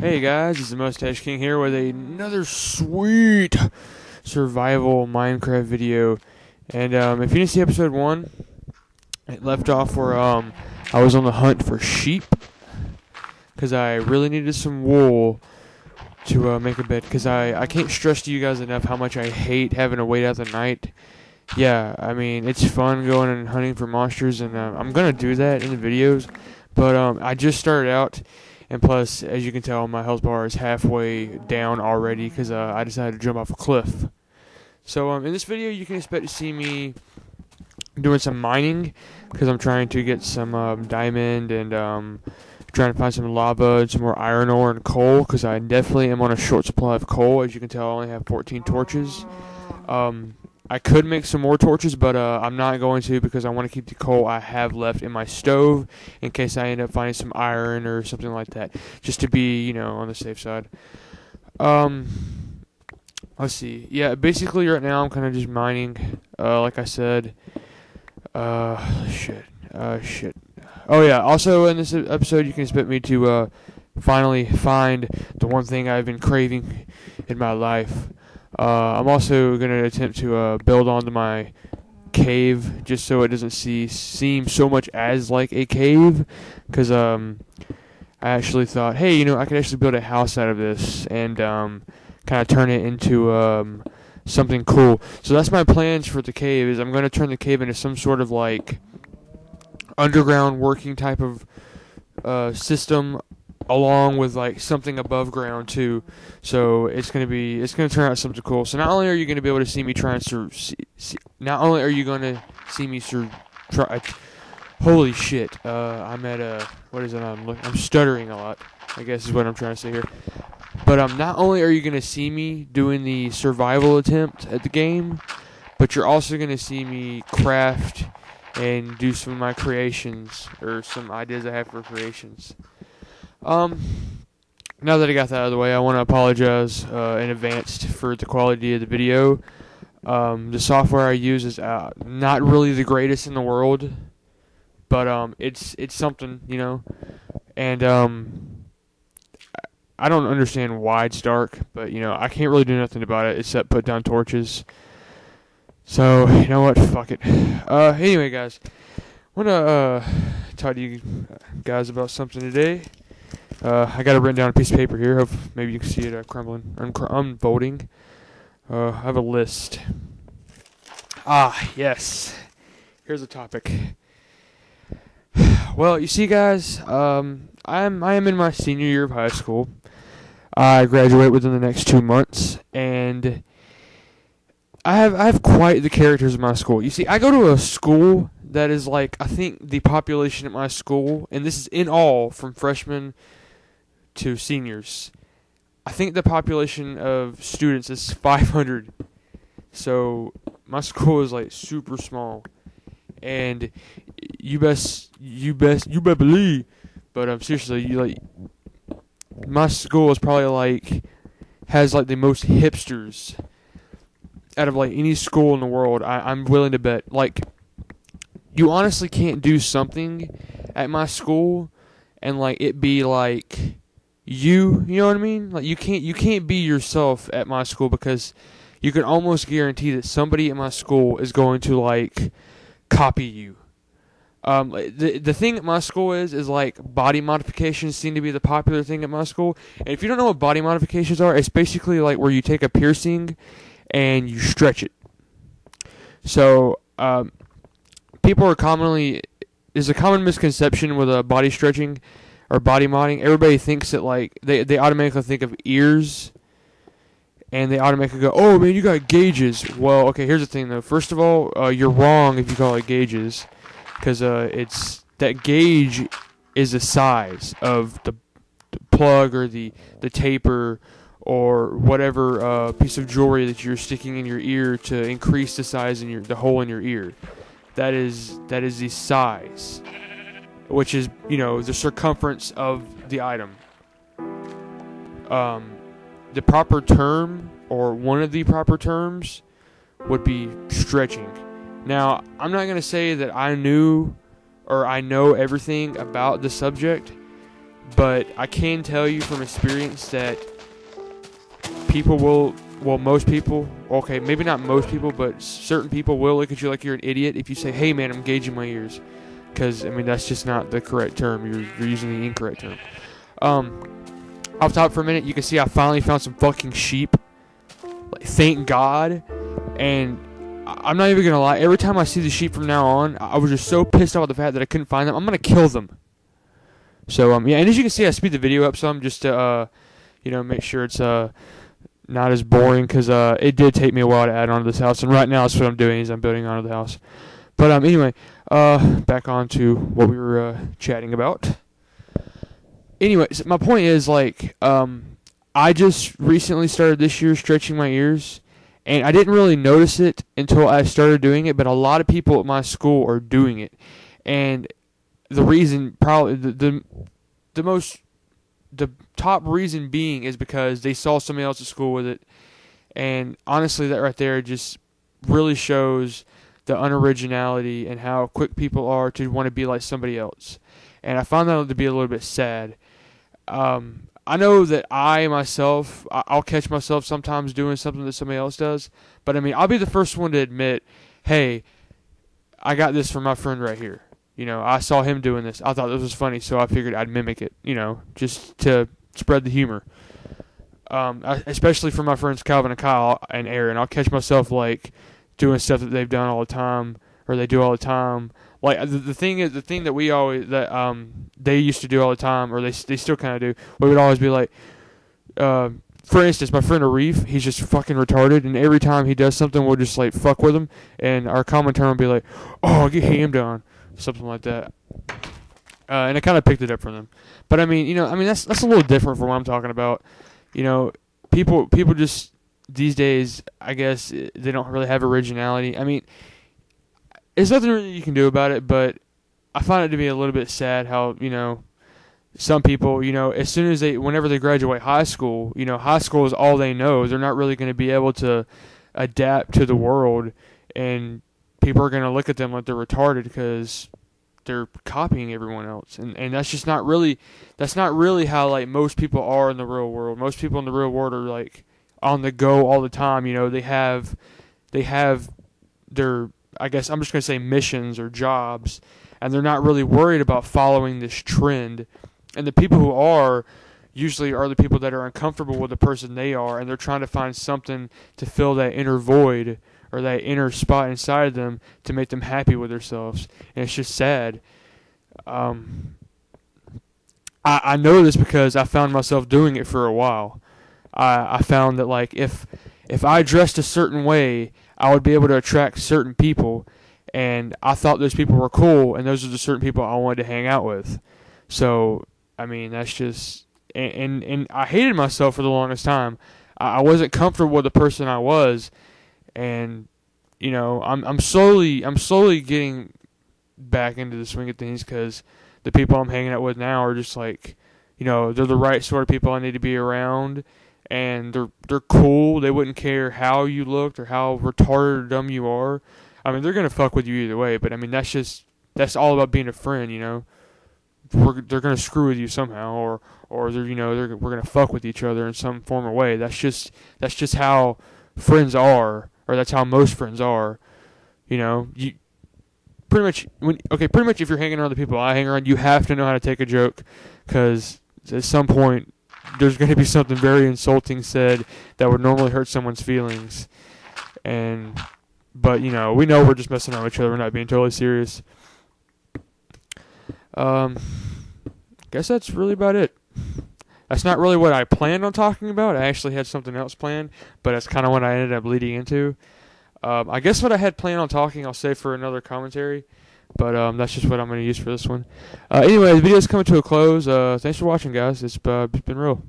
Hey guys, it's the Mustache King here with another sweet survival Minecraft video. And if you didn't see episode 1, it left off where I was on the hunt for sheep, because I really needed some wool to make a bed, because I can't stress to you guys enough how much I hate having to wait out the night. Yeah, I mean, it's fun going and hunting for monsters, and I'm going to do that in the videos, but I just started out. And plus, as you can tell, my health bar is halfway down already because I decided to jump off a cliff. So in this video, you can expect to see me doing some mining because I'm trying to get some diamond and trying to find some lava and some more iron ore and coal because I definitely am on a short supply of coal. As you can tell, I only have 14 torches. I could make some more torches, but I'm not going to because I want to keep the coal I have left in my stove in case I end up finding some iron or something like that, just to be, on the safe side. Let's see. Yeah, basically right now I'm kind of just mining, like I said. Shit. Oh yeah, also in this episode you can expect me to finally find the one thing I've been craving in my life. I'm also going to attempt to build onto my cave just so it doesn't seem so much as like a cave, because I actually thought, hey, I could actually build a house out of this and kind of turn it into something cool. So that's my plans for the cave, is I'm going to turn the cave into some sort of like underground working type of system, along with like something above ground too. So it's gonna turn out something cool. So not only are you gonna be able to see me try and holy shit, I'm at what is it? I'm stuttering a lot, I guess is what I'm trying to say here. But not only are you gonna see me doing the survival attempt at the game, but you're also gonna see me craft and do some of my creations, or some ideas I have for creations. Now that I got that out of the way, I want to apologize in advance for the quality of the video. The software I use is not really the greatest in the world, but it's something, and I don't understand why it's dark, but I can't really do nothing about it except put down torches. So you know what, fuck it. Anyway guys, I want to talk to you guys about something today. I got it written down on a piece of paper here. Maybe you can see it unfolding. I have a list. Yes. Here's the topic. Well, you see, guys, I am in my senior year of high school. I graduate within the next 2 months, and I have quite the characters in my school. You see, I go to a school that is like, I think the population at my school, and this is in all from freshmen to seniors, I think the population of students is 500. So my school is like super small, and you best believe. But seriously, my school is probably has the most hipsters out of any school in the world. I'm willing to bet. You honestly can't do something at my school and it be you know what I mean? You can't be yourself at my school, because you can almost guarantee that somebody at my school is going to copy you. The thing at my school is body modifications seem to be the popular thing at my school. And if you don't know what body modifications are, it's basically where you take a piercing and you stretch it. So people are there's a common misconception with body stretching or body modding. Everybody thinks that they automatically think of ears, and they automatically go, oh man, you got gauges. Well, okay, here's the thing though. First of all, you're wrong if you call it gauges, because it's that gauge is the size of the plug or the taper or whatever piece of jewelry that you're sticking in your ear to increase the size in the hole in your ear. That is the size, which is, the circumference of the item. The proper term, or one of the proper terms, would be stretching. Now, I'm not going to say that I knew or I know everything about the subject, but I can tell you from experience that people will, well, most people, okay, maybe not most people, but certain people will look at you like you're an idiot if you say, hey man, I'm gauging my ears. Because, I mean, that's just not the correct term. You're using the incorrect term. Off top for a minute, you can see I finally found some fucking sheep. Like, thank God. And I'm not even going to lie. Every time I see the sheep from now on, I was just so pissed off at the fact that I couldn't find them. I'm going to kill them. So, yeah, and as you can see, I speed the video up some just to, make sure it's not as boring. Because it did take me a while to add on to this house. And right now, that's what I'm doing is I'm building onto the house. But anyway, back on to what we were chatting about. Anyways, my point is, like, I just recently started this year stretching my ears, and I didn't really notice it until I started doing it, but a lot of people at my school are doing it. And the reason, probably, the top reason being is because they saw somebody else at school with it. And honestly, that right there just really shows the unoriginality and how quick people are to want to be like somebody else. And I find that to be a little bit sad. I know that I myself, I'll catch myself sometimes doing something that somebody else does. But I mean, I'll be the first one to admit, hey, I got this from my friend right here. I saw him doing this. I thought this was funny, so I figured I'd mimic it, just to spread the humor. Especially for my friends Calvin and Kyle and Aaron. I'll catch myself, like, doing stuff that they've done all the time, or they do all the time. Like, the thing that we always, that they used to do all the time, or they still kind of do, we would always be like, for instance, my friend Arif, he's just fucking retarded, and every time he does something, we'll just, like, fuck with him, and our common term will be like, oh, get hammed on, something like that. And I kind of picked it up from them. But I mean, that's a little different from what I'm talking about. People just, these days, I guess, they don't really have originality. I mean, there's nothing really you can do about it, but I find it to be a little bit sad how, some people, as soon as whenever they graduate high school, high school is all they know. They're not really going to be able to adapt to the world, and people are going to look at them like they're retarded because they're copying everyone else. And that's just not really, how, like, most people are in the real world. Most people in the real world are, like, on the go all the time. They have their, I guess I'm just going to say, missions or jobs, and they're not really worried about following this trend. And the people who are usually are the people that are uncomfortable with the person they are, and they're trying to find something to fill that inner void or that inner spot inside of them to make them happy with themselves. And it's just sad. I know this because I found myself doing it for a while. I found that, like, if I dressed a certain way, I would be able to attract certain people, and I thought those people were cool, and those are the certain people I wanted to hang out with. So, I mean, that's just, and I hated myself for the longest time. I wasn't comfortable with the person I was, and I'm slowly getting back into the swing of things because the people I'm hanging out with now are just like, they're the right sort of people I need to be around. And they're cool. They wouldn't care how you looked or how retarded or dumb you are. I mean, they're gonna fuck with you either way. But I mean, that's all about being a friend. They're gonna screw with you somehow, or we're gonna fuck with each other in some form or way. That's just how friends are, or that's how most friends are. You pretty much if you're hanging around the people I hang around, you have to know how to take a joke, because at some point there's going to be something very insulting said that would normally hurt someone's feelings. But we know we're just messing around with each other. We're not being totally serious. Guess that's really about it. That's not really what I planned on talking about. I actually had something else planned, but that's kind of what I ended up leading into. I guess what I had planned on talking, I'll save for another commentary. But that's just what I'm going to use for this one. Anyway, the video's coming to a close. Thanks for watching, guys. It's been real.